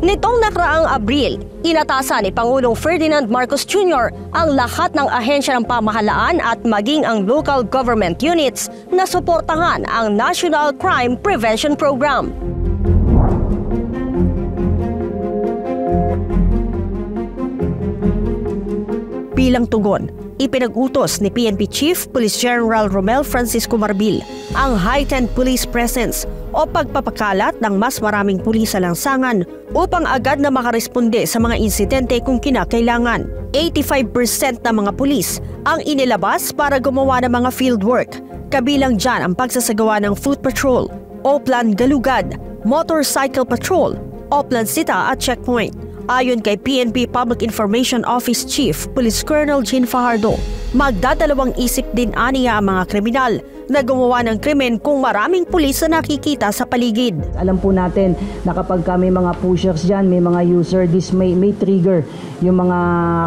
Nitong nakaraang Abril, inatasan ni Pangulong Ferdinand Marcos Jr. ang lahat ng ahensya ng pamahalaan at maging ang local government units na suportahan ang National Crime Prevention Program. Bilang tugon, ipinag-utos ni PNP Chief Police General Romel Francisco Marbil ang heightened police presence o pagpapakalat ng mas maraming pulis sa lansangan upang agad na makaresponde sa mga insidente kung kinakailangan. 85% ng mga pulis ang inilabas para gumawa ng mga fieldwork, kabilang dyan ang pagsasagawa ng foot patrol, Oplan Galugad, motorcycle patrol, Oplan Sita at checkpoint. Ayon kay PNP Public Information Office Chief Police Colonel Jean Fajardo, magdadalawang isip din aniya ang mga kriminal na gumawa ng krimen kung maraming pulis na nakikita sa paligid. Alam po natin na kapag may mga pushers dyan, may mga user, this may trigger yung mga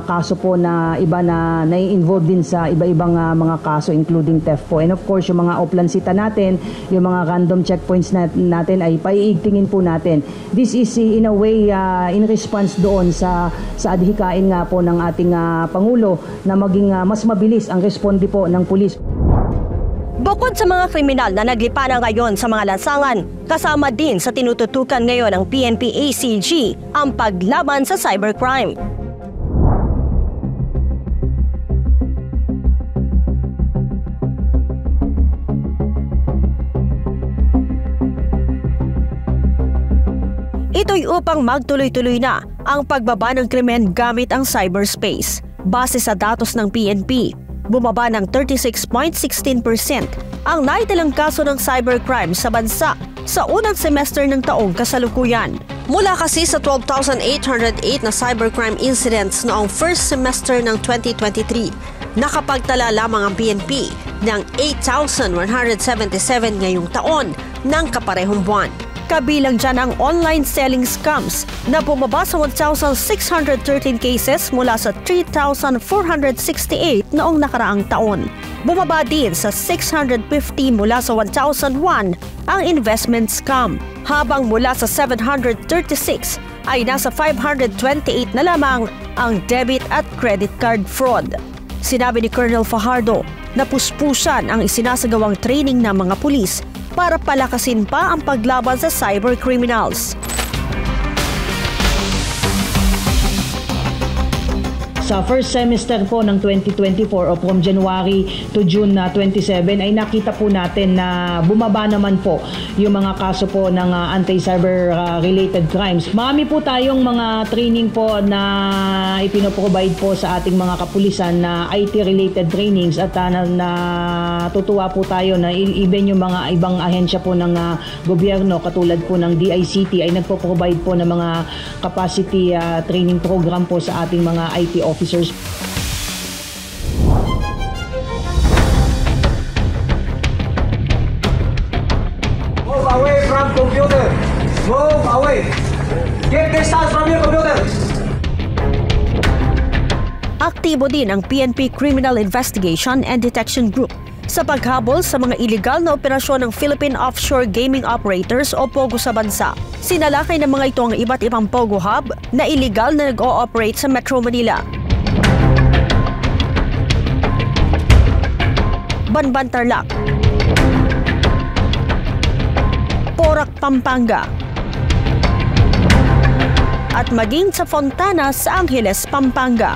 kaso po na iba na nai-involve din sa iba-ibang mga kaso including theft po. And of course, yung mga oplansita natin, yung mga random checkpoints natin ay paiigtingin po natin. This is in a way in response doon sa adhikain nga po ng ating Pangulo na maging mas mabilis ang responde po ng pulis. Bukod sa mga kriminal na naglipana ngayon sa mga lansangan, kasama din sa tinututukan ngayon ng PNP ACG ang paglaban sa cybercrime. Ito'y upang magtuloy-tuloy na ang pagbaba ng krimen gamit ang cyberspace. Base sa datos ng PNP, bumaba ng 36.16% ang naitalang kaso ng cybercrime sa bansa sa unang semester ng taong kasalukuyan. Mula kasi sa 12,808 na cybercrime incidents noong first semester ng 2023, nakapagtala lamang ang PNP ng 8,177 ngayong taon ng kaparehong buwan. Kabilang dyan ang online selling scams na bumaba sa 1,613 cases mula sa 3,468 noong nakaraang taon. Bumaba din sa 650 mula sa 1,001 ang investment scam, habang mula sa 736 ay nasa 528 na lamang ang debit at credit card fraud. Sinabi ni Colonel Fajardo na puspusan ang isinasagawang training ng mga pulis para palakasin pa ang paglaban sa cybercriminals. Sa first semester po ng 2024 o from January to June 27 ay nakita po natin na bumaba naman po yung mga kaso po ng anti-cyber related crimes. Marami po tayong mga training po na ipinoprovide po sa ating mga kapulisan na IT related trainings at natutuwa po tayo na even yung mga ibang ahensya po ng gobyerno katulad po ng DICT ay nagpo-provide po ng mga capacity training program po sa ating mga IT officers. Move away from computer. Move away. Get distance from your computer. Aktibo din ang PNP Criminal Investigation and Detection Group sa paghabol sa mga iligal na operasyon ng Philippine Offshore Gaming Operators o POGO sa bansa. Sinalakay ng mga ito ang iba't ibang POGO hub na iligal na nag-o-operate sa Metro Manila, Banban Tarlac, Porac, Pampanga, at maging sa Fontanas, Angeles, Pampanga.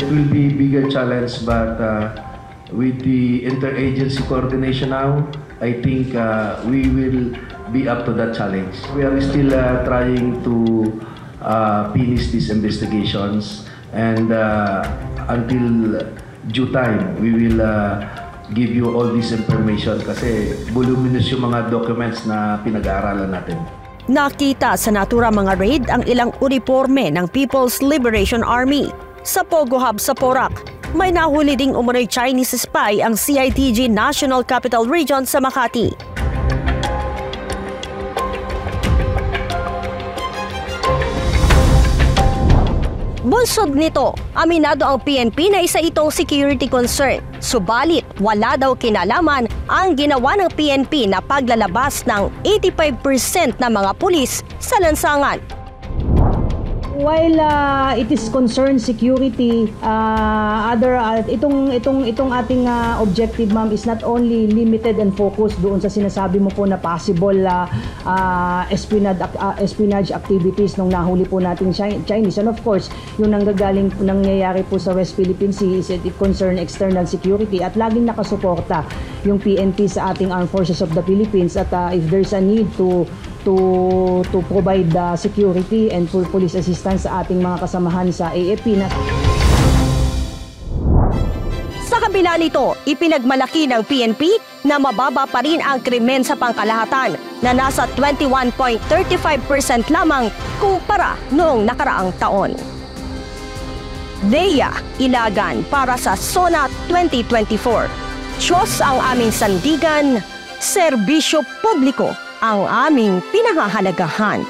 It will be a bigger challenge, but with the interagency coordination now, I think we will be up to that challenge. We are still trying to finish these investigations, and until due time, we will give you all this information kasi voluminous yung mga documents na pinag-aaralan natin. Nakita sa natura mga raid ang ilang uniforme ng People's Liberation Army. Sa POGO Hub sa Porac, may nahuli ding umano'y Chinese spy ang CITG National Capital Region sa Makati. Bunsod nito, aminado ang PNP na isa itong security concern Subalit wala daw kinalaman ang ginawa ng PNP na paglalabas ng 85% ng mga pulis sa lansangan. While it is concerned security, itong ating objective, ma'am, is not only limited and focused doon sa sinasabi mo po na possible espionage activities nung nahuli po nating Chinese. And of course, yung nangyayari po sa West Philippine Sea is it concern external security at laging nakasuporta yung PNP sa ating Armed Forces of the Philippines at if there's a need to provide security and police assistance sa ating mga kasamahan sa AFP. Sa kabila nito, ipinagmalaki ng PNP na mababa pa rin ang krimen sa pangkalahatan na nasa 21.35% lamang kumpara noong nakaraang taon. Dea Ilagan para sa SONA 2024. Diyos ang aming sandigan, serbisyo publiko ang aming pinahahalagahan.